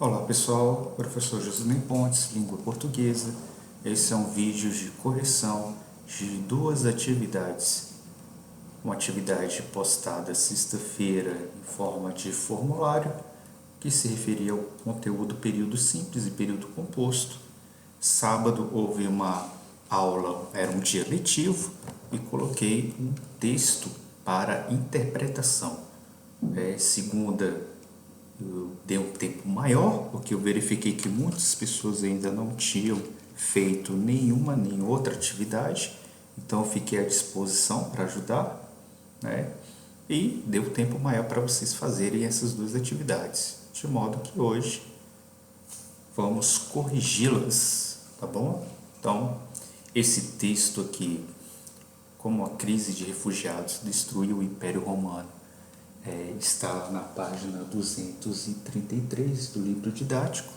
Olá pessoal, professor Josilene Pontes, língua portuguesa. Esse é um vídeo de correção de duas atividades. Uma atividade postada sexta-feira em forma de formulário, que se referia ao conteúdo período simples e período composto. Sábado houve uma aula, era um dia letivo, e coloquei um texto para interpretação. Segunda, eu dei um tempo maior, porque eu verifiquei que muitas pessoas ainda não tinham feito nenhuma nem outra atividade, então eu fiquei à disposição para ajudar, né? E deu tempo maior para vocês fazerem essas duas atividades, de modo que hoje vamos corrigi-las, tá bom? Então, esse texto aqui, como a crise de refugiados destruiu o Império Romano, está na página 233 do livro didático,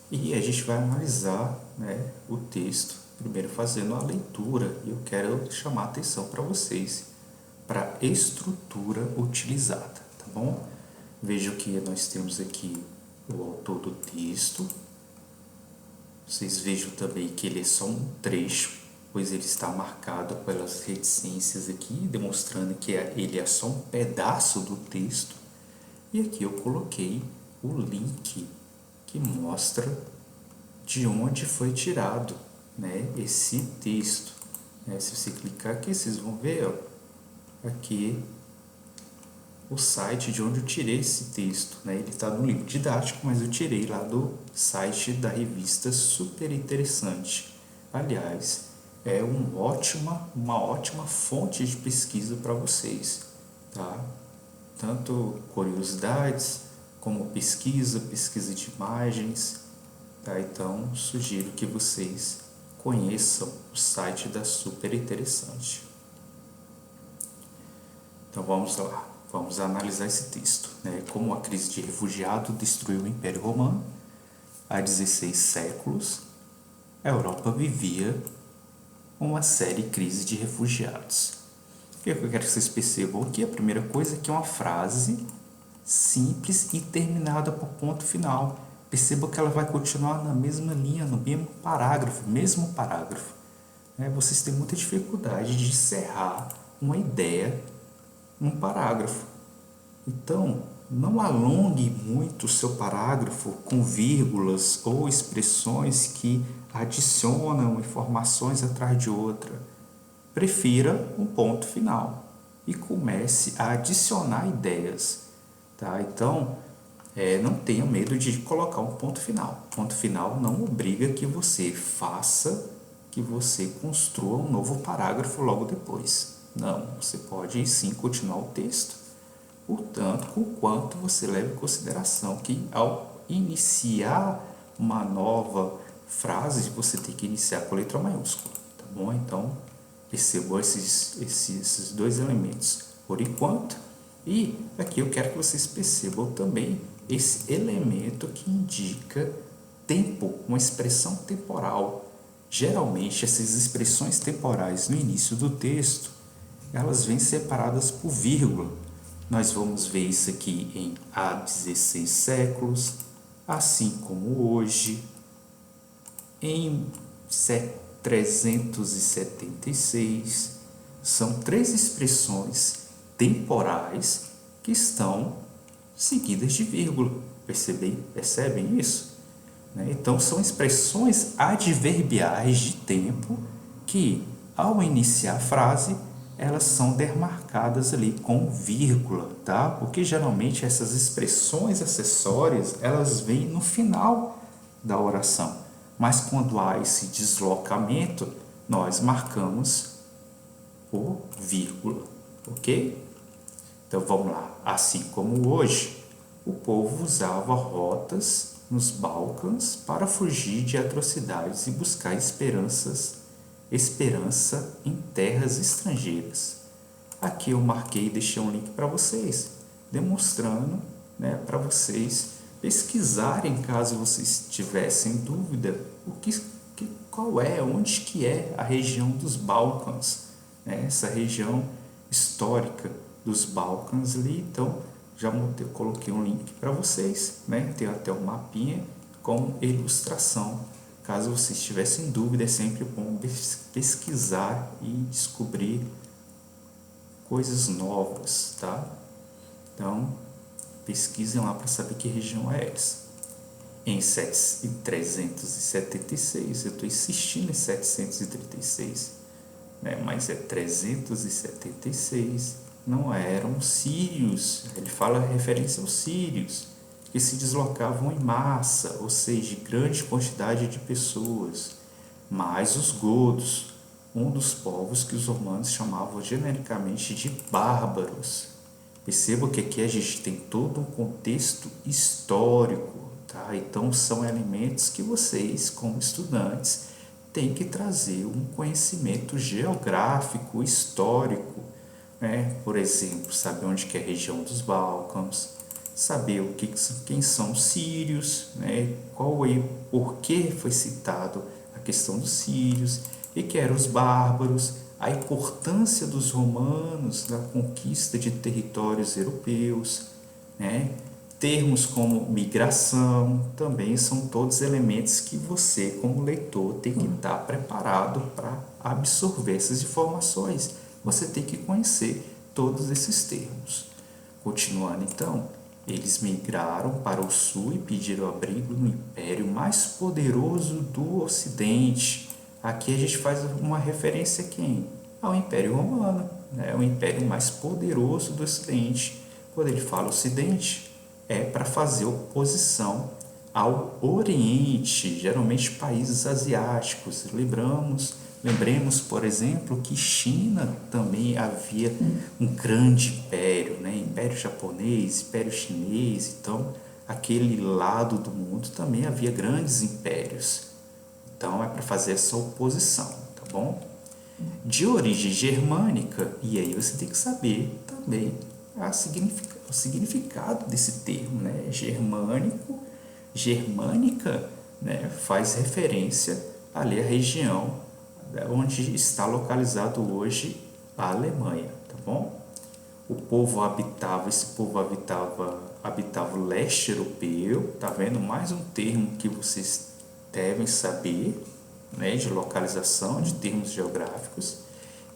e a gente vai analisar, né, o texto, primeiro fazendo a leitura, e eu quero chamar a atenção para vocês para a estrutura utilizada, tá bom? Veja que nós temos aqui o autor do texto. Vocês vejam também que ele é só um trecho, pois ele está marcado pelas reticências aqui, demonstrando que ele é só um pedaço do texto. E aqui eu coloquei o link que mostra de onde foi tirado, né, esse texto. Se você clicar aqui, vocês vão ver, ó, aqui o site de onde eu tirei esse texto, né? Ele está no livro didático, mas eu tirei lá do site da revista Super Interessante. Aliás, é uma ótima fonte de pesquisa para vocês, tá? Tanto curiosidades como pesquisa de imagens, tá? Então, sugiro que vocês conheçam o site da Super Interessante. Então vamos lá. Vamos analisar esse texto, né? Como a crise de refugiado destruiu o Império Romano. Há 16 séculos, a Europa vivia uma séria crise de refugiados. O que eu quero que vocês percebam aqui? A primeira coisa é que é uma frase simples e terminada por ponto final. Perceba que ela vai continuar na mesma linha, no mesmo parágrafo. Vocês têm muita dificuldade de encerrar uma ideia num parágrafo. Então, não alongue muito o seu parágrafo com vírgulas ou expressões que adicionam informações atrás de outra. Prefira um ponto final e comece a adicionar ideias, tá? Então, não tenha medo de colocar um ponto final. Ponto final não obriga que você faça, que você construa um novo parágrafo logo depois. Não, você pode sim continuar o texto, portanto, conquanto você leve em consideração que ao iniciar uma nova frase, você tem que iniciar com a letra maiúscula, tá bom? Então, percebam esses dois elementos, por enquanto. E aqui eu quero que vocês percebam também esse elemento que indica tempo, uma expressão temporal. Geralmente, essas expressões temporais no início do texto, elas vêm separadas por vírgula. Nós vamos ver isso aqui em há 16 séculos, assim como hoje, em 376. São três expressões temporais que estão seguidas de vírgula. Percebem isso? Então, são expressões adverbiais de tempo que, ao iniciar a frase, elas são demarcadas ali com vírgula, tá? Porque geralmente essas expressões acessórias, elas vêm no final da oração. Mas quando há esse deslocamento, nós marcamos por vírgula, ok? Então vamos lá. Assim como hoje, o povo usava rotas nos Balcãs para fugir de atrocidades e buscar esperança em terras estrangeiras. Aqui eu marquei e deixei um link para vocês, demonstrando, né, para vocês pesquisarem, caso vocês tivessem dúvida, onde que é a região dos Balcãs, né? Essa região histórica dos Balcãs ali. Então, coloquei um link para vocês, né? Tem até um mapinha com ilustração. Caso vocês tivessem dúvida, é sempre bom pesquisar e descobrir coisas novas, tá? Então, pesquisem lá para saber que região é essa. Em 376, eu estou insistindo em 736, né? Mas é 376, não eram sírios, ele fala referência aos sírios, que se deslocavam em massa, ou seja, grande quantidade de pessoas, mas os godos, um dos povos que os romanos chamavam genericamente de bárbaros. Perceba que aqui a gente tem todo um contexto histórico, tá? Então são elementos que vocês, como estudantes, têm que trazer um conhecimento geográfico, histórico, né? Por exemplo, saber onde que é a região dos Balcãs, saber quem são os sírios, né? Por que foi citado a questão dos sírios, e que eram os bárbaros, a importância dos romanos na conquista de territórios europeus, né? Termos como migração também são todos elementos que você, como leitor, tem que estar preparado para absorver essas informações. Você tem que conhecer todos esses termos. Continuando então, eles migraram para o sul e pediram abrigo no império mais poderoso do Ocidente. Aqui a gente faz uma referência a quem? Ao Império Romano, né? O império mais poderoso do Ocidente. Quando ele fala Ocidente, é para fazer oposição ao Oriente, geralmente países asiáticos. Lembremos, por exemplo, que China também havia um grande império, né? Império japonês, Império chinês. Então, aquele lado do mundo também havia grandes impérios. Então, é para fazer essa oposição, tá bom? De origem germânica, e aí você tem que saber também o significado desse termo, né? Germânica, né? Faz referência ali à região onde está localizado hoje a Alemanha, tá bom? Esse povo habitava o leste europeu, tá vendo? Mais um termo que vocês devem saber, né, de localização, de termos geográficos,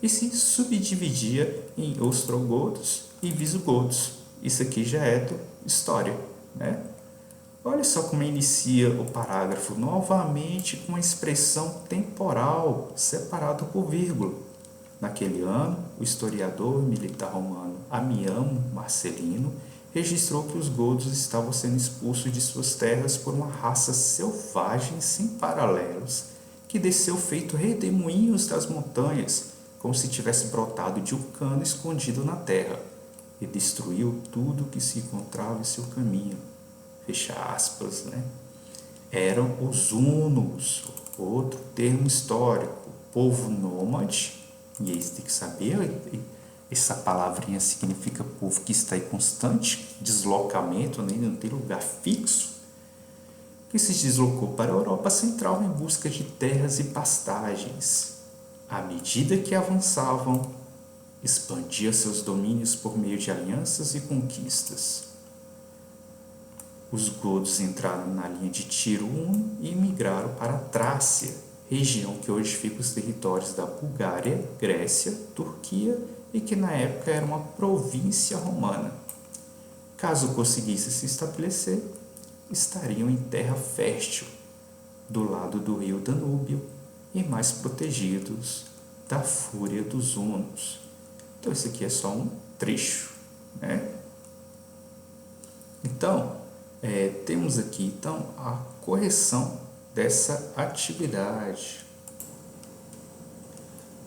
e se subdividia em ostrogodos e visigodos. Isso aqui já é história, né? Olha só como inicia o parágrafo, novamente com a expressão temporal, separado por vírgula. Naquele ano, o historiador militar romano Amiano Marcelino registrou que os godos estavam sendo expulsos de suas terras por uma raça selvagem sem paralelos, que desceu feito redemoinhos das montanhas, como se tivesse brotado de um cano escondido na terra, e destruiu tudo que se encontrava em seu caminho. Fecha aspas, né? Eram os hunos, outro termo histórico, povo nômade, e aí você tem que saber, essa palavrinha significa povo que está em constante deslocamento, né? Não tem lugar fixo, que se deslocou para a Europa Central em busca de terras e pastagens. À medida que avançavam, expandia seus domínios por meio de alianças e conquistas. Os godos entraram na linha de Tiro Huno e migraram para a Trácia, região que hoje fica os territórios da Bulgária, Grécia, Turquia e que na época era uma província romana. Caso conseguisse se estabelecer, estariam em terra fértil, do lado do rio Danúbio e mais protegidos da fúria dos hunos. Então, isso aqui é só um trecho, né? Então, temos aqui então a correção dessa atividade.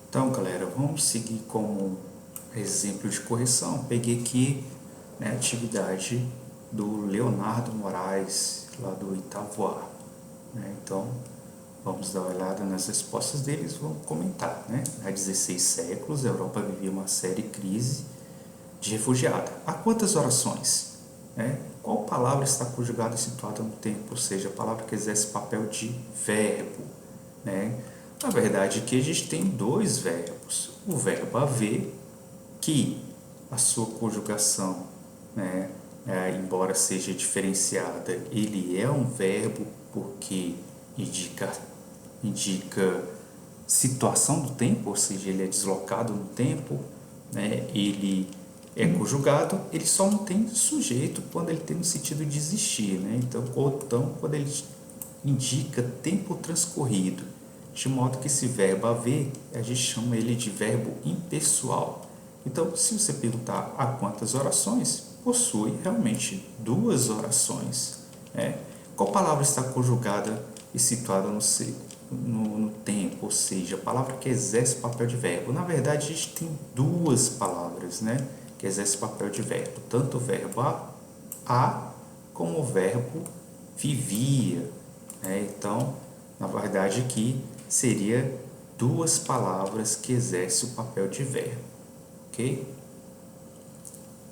Então, galera, vamos seguir como exemplo de correção. Peguei aqui, né, a atividade do Leonardo Moraes, lá do oitavo A, né? Então, vamos dar uma olhada nas respostas deles, vamos comentar, né? Há 16 séculos, a Europa vivia uma séria crise de refugiada. Há quantas orações, né? Qual palavra está conjugada e situada no tempo? Ou seja, a palavra que exerce papel de verbo, né? Na verdade, aqui a gente tem dois verbos. O verbo haver, que a sua conjugação, né, embora seja diferenciada, ele é um verbo porque indica situação do tempo, ou seja, ele é deslocado no tempo, né? Ele é conjugado, ele só não tem sujeito quando ele tem no sentido de existir, né? Então, quando ele indica tempo transcorrido, de modo que esse verbo haver, a gente chama ele de verbo impessoal. Então, se você perguntar a quantas orações, possui realmente duas orações, né? Qual palavra está conjugada e situada no tempo, ou seja, a palavra que exerce o papel de verbo? Na verdade, a gente tem duas palavras, né, que exercem o papel de verbo, tanto o verbo a como o verbo vivia, né? Então, na verdade, aqui seria duas palavras que exercem o papel de verbo, ok?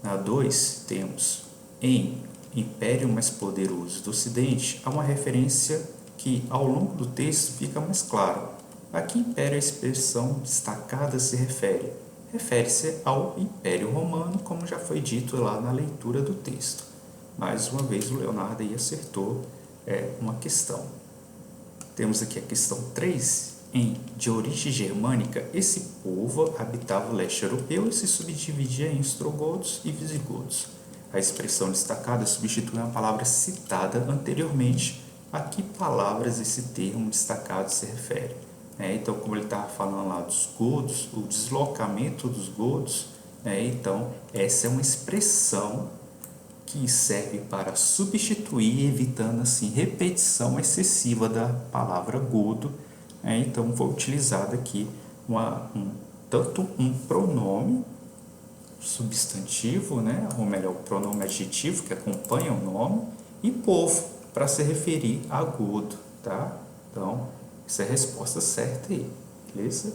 Na 2 temos em Império Mais Poderoso do Ocidente, há uma referência que ao longo do texto fica mais claro. A que império a expressão destacada se refere? Refere-se ao Império Romano, como já foi dito lá na leitura do texto. Mais uma vez o Leonardo aí acertou uma questão. Temos aqui a questão 3. De origem germânica, esse povo habitava o leste europeu e se subdividia em ostrogodos e visigodos. A expressão destacada substitui uma palavra citada anteriormente. A que palavras esse termo destacado se refere? Então, como ele estava falando lá dos godos, o deslocamento dos godos, então essa é uma expressão que serve para substituir, evitando assim repetição excessiva da palavra godo. Então foi utilizado aqui tanto um pronome substantivo, né, ou melhor, o pronome adjetivo que acompanha o nome, e povo para se referir a godo, tá? Então, essa é a resposta certa aí, beleza?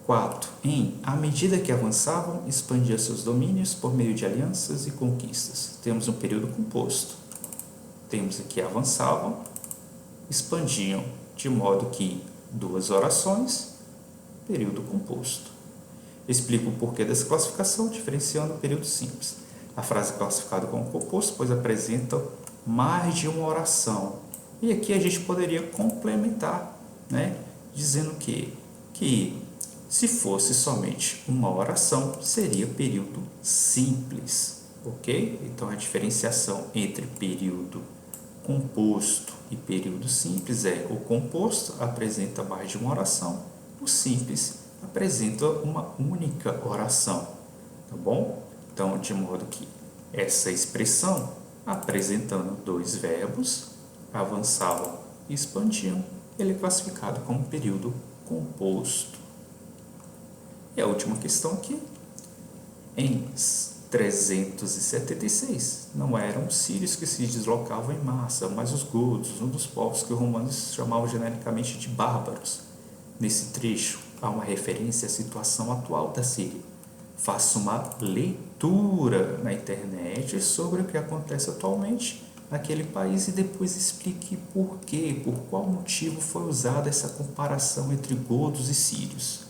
4. À medida que avançavam, expandia seus domínios por meio de alianças e conquistas. Temos um período composto. Temos aqui avançavam, expandiam, de modo que duas orações, período composto. Explico o porquê dessa classificação, diferenciando o período simples. A frase é classificada como composto, pois apresenta mais de uma oração. E aqui a gente poderia complementar, né, dizendo que se fosse somente uma oração, seria período simples, ok? Então, a diferenciação entre período composto e período simples é: o composto apresenta mais de uma oração, o simples apresenta uma única oração, tá bom? Então, de modo que essa expressão, apresentando dois verbos, avançavam e expandiam, ele é classificado como período composto. E a última questão aqui, em 376, não eram os sírios que se deslocavam em massa, mas os godos, um dos povos que os romanos chamavam genericamente de bárbaros. Nesse trecho, há uma referência à situação atual da Síria. Faça uma leitura na internet sobre o que acontece atualmente naquele país e depois explique por quê, por qual motivo foi usada essa comparação entre godos e sírios.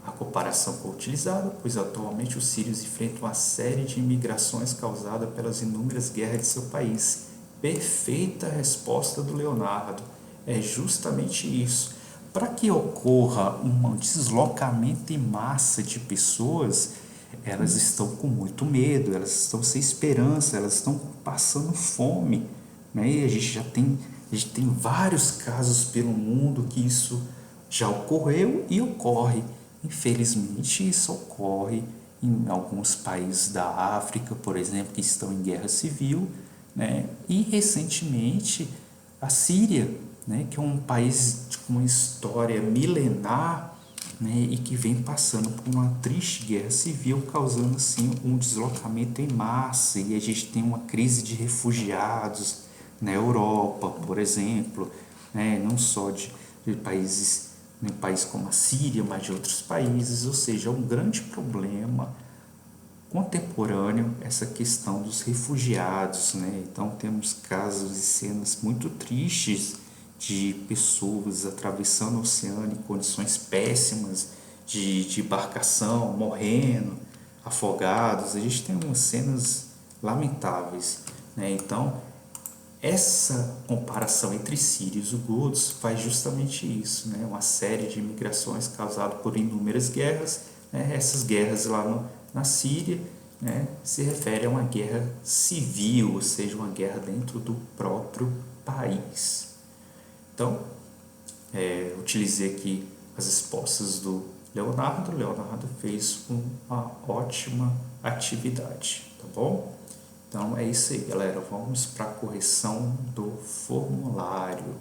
A comparação foi utilizada, pois atualmente os sírios enfrentam uma série de imigrações causada pelas inúmeras guerras de seu país. Perfeita resposta do Leonardo. É justamente isso. Para que ocorra um deslocamento em massa de pessoas, elas estão com muito medo, elas estão sem esperança, elas estão passando fome, né? E a gente tem vários casos pelo mundo que isso já ocorreu e ocorre. Infelizmente, isso ocorre em alguns países da África, por exemplo, que estão em guerra civil, né? E recentemente a Síria, né, que é um país com uma história milenar, né, e que vem passando por uma triste guerra civil, causando assim um deslocamento em massa, e a gente tem uma crise de refugiados na Europa, por exemplo, né, não só de países, né, países como a Síria, mas de outros países, ou seja, é um grande problema contemporâneo essa questão dos refugiados, né? Então temos casos e cenas muito tristes de pessoas atravessando o oceano em condições péssimas de embarcação, morrendo, afogados. A gente tem umas cenas lamentáveis, né? Então, essa comparação entre sírios e godos faz justamente isso, né? Uma série de migrações causadas por inúmeras guerras, né? Essas guerras lá na Síria, né, se refere a uma guerra civil, ou seja, uma guerra dentro do próprio país. Então, utilizei aqui as respostas do Leonardo. Leonardo fez uma ótima atividade, tá bom? Então é isso aí, galera. Vamos para a correção do formulário.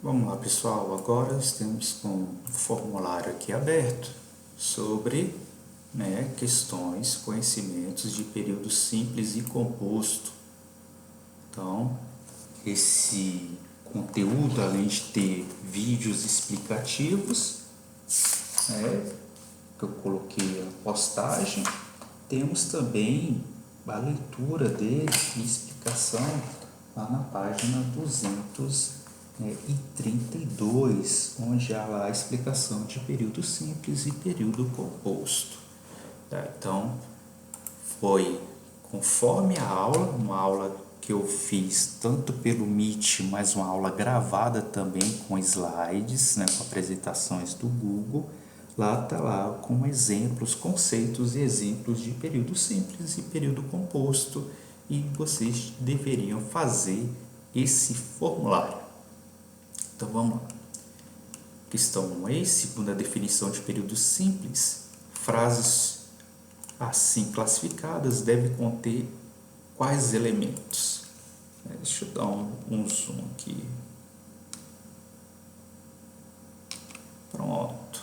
Vamos lá, pessoal. Agora estamos com o formulário aqui aberto sobre, né, questões, conhecimentos de período simples e composto. Então, esse conteúdo, além de ter vídeos explicativos, né, que eu coloquei a postagem, temos também a leitura dele e explicação lá na página 232, onde há lá a explicação de período simples e período composto. Tá? Então, foi conforme a aula, uma aula que eu fiz tanto pelo Meet, mas uma aula gravada também com slides, né, com apresentações do Google. Lá está lá com exemplos, conceitos e exemplos de período simples e período composto, e vocês deveriam fazer esse formulário. Então vamos lá. Questão 1, segunda definição de período simples. Frases assim classificadas devem conter quais elementos? Deixa eu dar um zoom aqui. Pronto.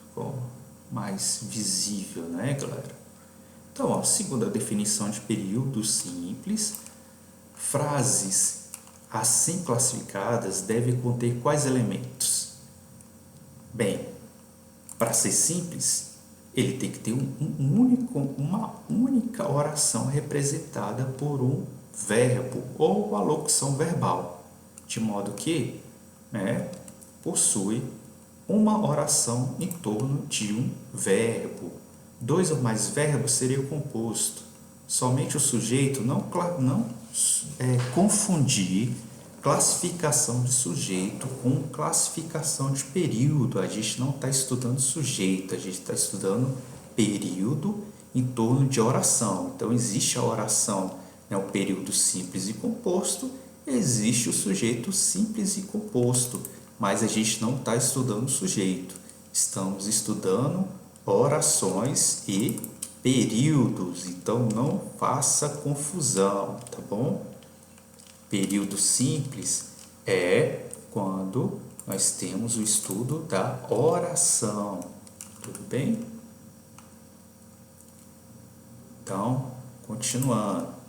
Ficou mais visível, né, galera? Então, ó, segundo a definição de período simples, frases assim classificadas devem conter quais elementos? Bem, para ser simples, ele tem que ter uma única oração representada por um verbo ou uma locução verbal, de modo que, né, possui uma oração em torno de um verbo. 2 ou mais verbos seria o composto. Somente o sujeito, não confundir classificação de sujeito com classificação de período. A gente não está estudando sujeito, a gente está estudando período em torno de oração. Então, existe a oração, né, o período simples e composto, existe o sujeito simples e composto, mas a gente não está estudando sujeito. Estamos estudando orações e períodos, então não faça confusão, tá bom? Período simples é quando nós temos o estudo da oração, tudo bem? Então, continuando.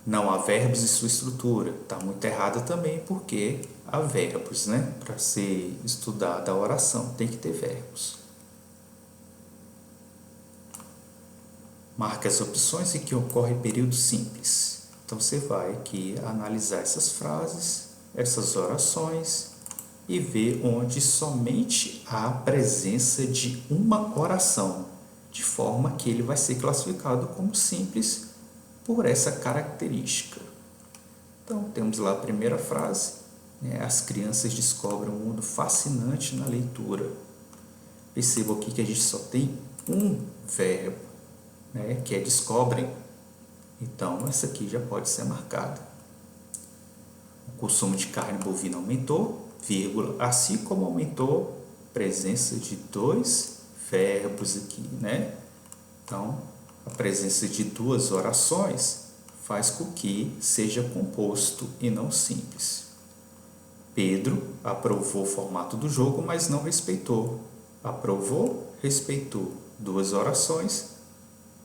Não há verbos e sua estrutura. Está muito errada também, porque há verbos, né? Para ser estudada a oração, tem que ter verbos. Marque as opções em que ocorre período simples. Então, você vai aqui analisar essas frases, essas orações, e ver onde somente há presença de uma oração, de forma que ele vai ser classificado como simples por essa característica. Então, temos lá a primeira frase, né? As crianças descobrem um mundo fascinante na leitura. Perceba aqui que a gente só tem um verbo, né? Que é descobrem. Então, essa aqui já pode ser marcada. O consumo de carne bovina aumentou, vírgula, assim como aumentou a presença de 2 verbos aqui, né? Então, a presença de 2 orações faz com que seja composto e não simples. Pedro aprovou o formato do jogo, mas não respeitou. Aprovou, respeitou. 2 orações,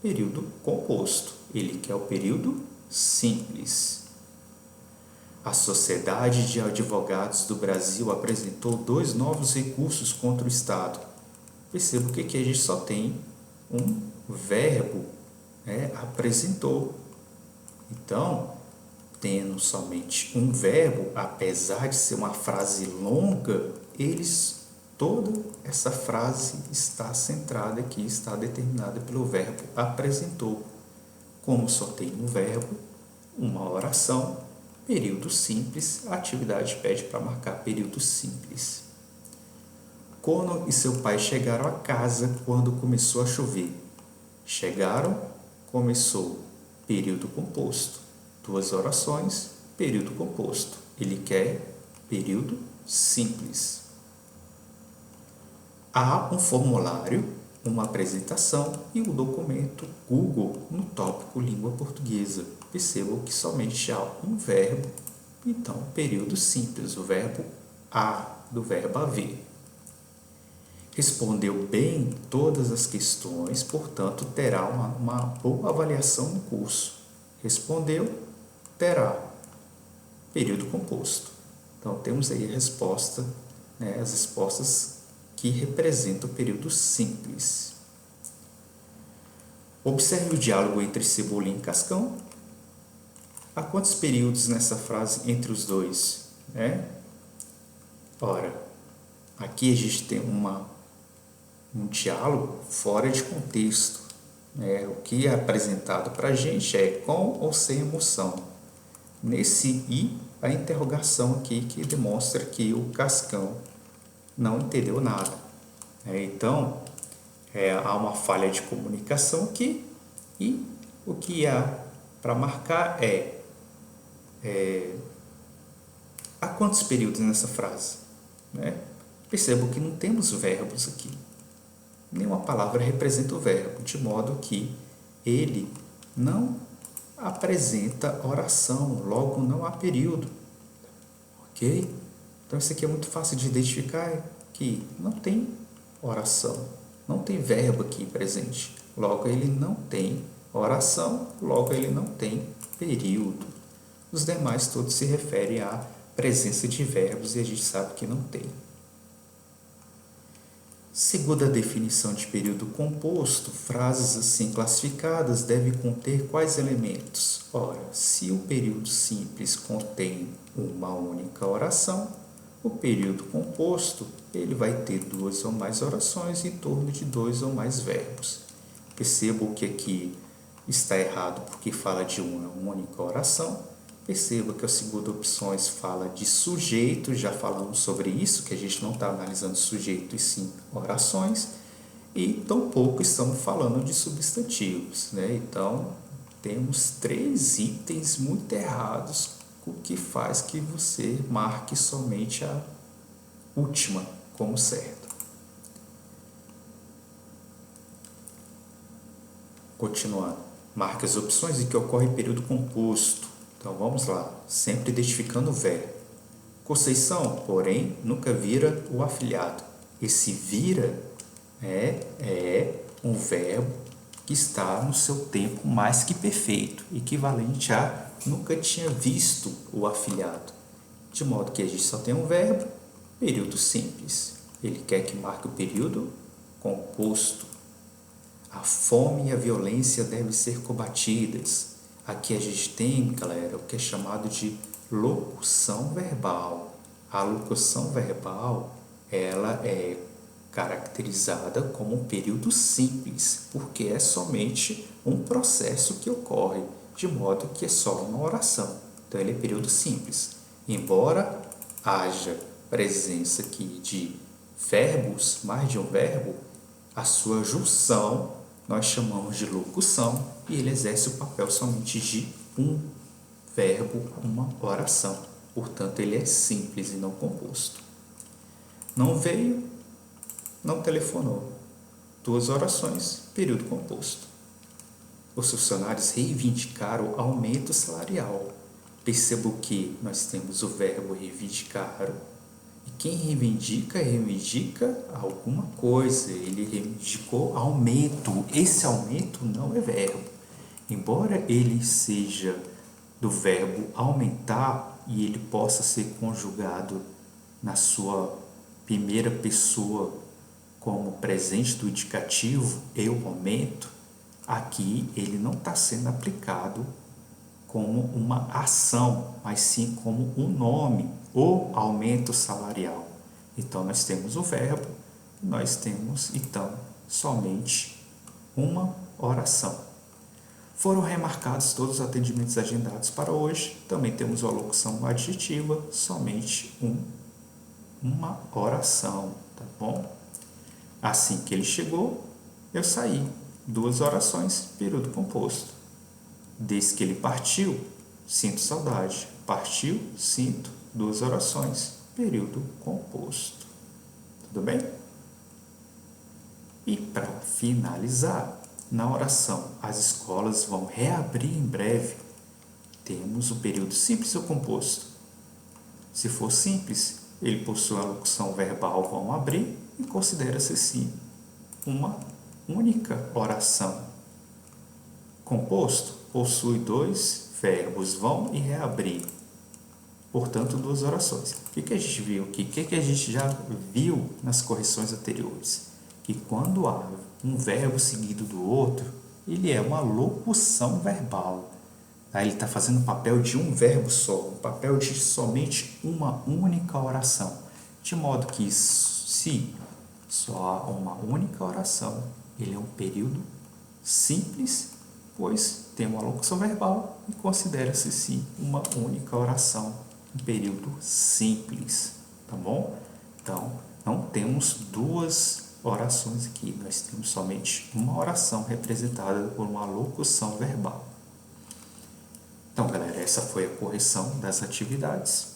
período composto. Ele quer o período simples. A Sociedade de Advogados do Brasil apresentou 2 novos recursos contra o Estado. Perceba que aqui a gente só tem um verbo, né? Apresentou. Então, tendo somente um verbo, apesar de ser uma frase longa, eles Toda essa frase está centrada aqui, está determinada pelo verbo apresentou. Como só tem um verbo, uma oração, período simples, a atividade pede para marcar período simples. Kono e seu pai chegaram a casa quando começou a chover. Chegaram, começou, período composto. Duas orações, período composto. Ele quer período simples. Há um formulário, uma apresentação e um documento Google no tópico língua portuguesa. Percebam que somente há um verbo, então período simples, o verbo do verbo haver. Respondeu bem todas as questões, portanto terá uma boa avaliação no curso. Respondeu, terá, período composto. Então temos aí a resposta, as respostas que representa o período simples. Observe o diálogo entre Cebolinha e Cascão. Há quantos períodos nessa frase entre os dois? Ora, aqui a gente tem um diálogo fora de contexto. O que é apresentado para a gente é com ou sem emoção. Nesse i, a interrogação aqui que demonstra que o Cascão não entendeu nada. Então, há uma falha de comunicação aqui e o que há para marcar há quantos períodos nessa frase? Percebo que não temos verbos aqui. Nenhuma palavra representa o verbo, de modo que ele não apresenta oração, logo não há período. Ok? Então, isso aqui é muito fácil de identificar, que não tem oração, não tem verbo aqui presente. Logo, ele não tem oração, logo, ele não tem período. Os demais todos se referem à presença de verbos e a gente sabe que não tem. Segundo a definição de período composto, frases assim classificadas devem conter quais elementos? Ora, se o período simples contém uma única oração, o período composto ele vai ter duas ou mais orações em torno de dois ou mais verbos. Percebam que aqui está errado porque fala de uma única oração. Perceba que a segunda opção fala de sujeito, já falamos sobre isso, que a gente não está analisando sujeito e sim orações, e tampouco estamos falando de substantivos. Então, temos 3 itens muito errados, o que faz que você marque somente a última como certa. Continuando, marque as opções em que ocorre período composto. Então, vamos lá, sempre identificando o verbo. Conceição, porém, nunca vira o afilhado. Esse vira é um verbo que está no seu tempo mais que perfeito, equivalente a nunca tinha visto o afilhado. De modo que a gente só tem um verbo, período simples. Ele quer que marque o período composto. A fome e a violência devem ser combatidas. Aqui a gente tem, galera, o que é chamado de locução verbal. A locução verbal, ela é caracterizada como um período simples, porque é somente um processo que ocorre, de modo que é só uma oração. Então, ele é período simples. Embora haja presença aqui de verbos, mais de um verbo, a sua junção nós chamamos de locução e ele exerce o papel somente de um verbo, uma oração. Portanto, ele é simples e não composto. Não veio, não telefonou. 2 orações, período composto. Os funcionários reivindicaram o aumento salarial. Percebo que nós temos o verbo reivindicar. E quem reivindica alguma coisa. Ele reivindicou aumento. Esse aumento não é verbo. Embora ele seja do verbo aumentar e ele possa ser conjugado na sua primeira pessoa como presente do indicativo, eu aumento, aqui ele não está sendo aplicado como uma ação, mas sim como um nome, o aumento salarial. Então, nós temos o verbo, nós temos, então, somente uma oração. Foram remarcados todos os atendimentos agendados para hoje. Também temos a locução adjetiva, somente uma oração, tá bom? Assim que ele chegou, eu saí. 2 orações, período composto. Desde que ele partiu, sinto saudade. Partiu, sinto, 2 orações, período composto. Tudo bem? E para finalizar, na oração, as escolas vão reabrir em breve. Temos o período simples ou composto. Se for simples, ele possui a locução verbal vão abrir e considera-se sim uma única oração. Composto possui 2 verbos vão e reabrir. Portanto, 2 orações. O que a gente viu aqui? O que a gente já viu nas correções anteriores? Que quando há um verbo seguido do outro, ele é uma locução verbal. Ele está fazendo o papel de um verbo só, o papel de somente uma única oração. De modo que, se só há uma única oração, ele é um período simples, pois tem uma locução verbal e considera-se sim uma única oração, um período simples, tá bom? Então, não temos 2 orações aqui, nós temos somente uma oração representada por uma locução verbal. Então, galera, essa foi a correção das atividades.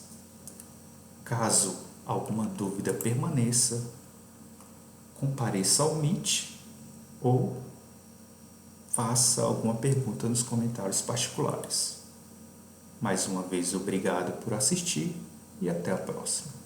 Caso alguma dúvida permaneça, compareça ao Meet ou faça alguma pergunta nos comentários particulares. Mais uma vez, obrigado por assistir e até a próxima.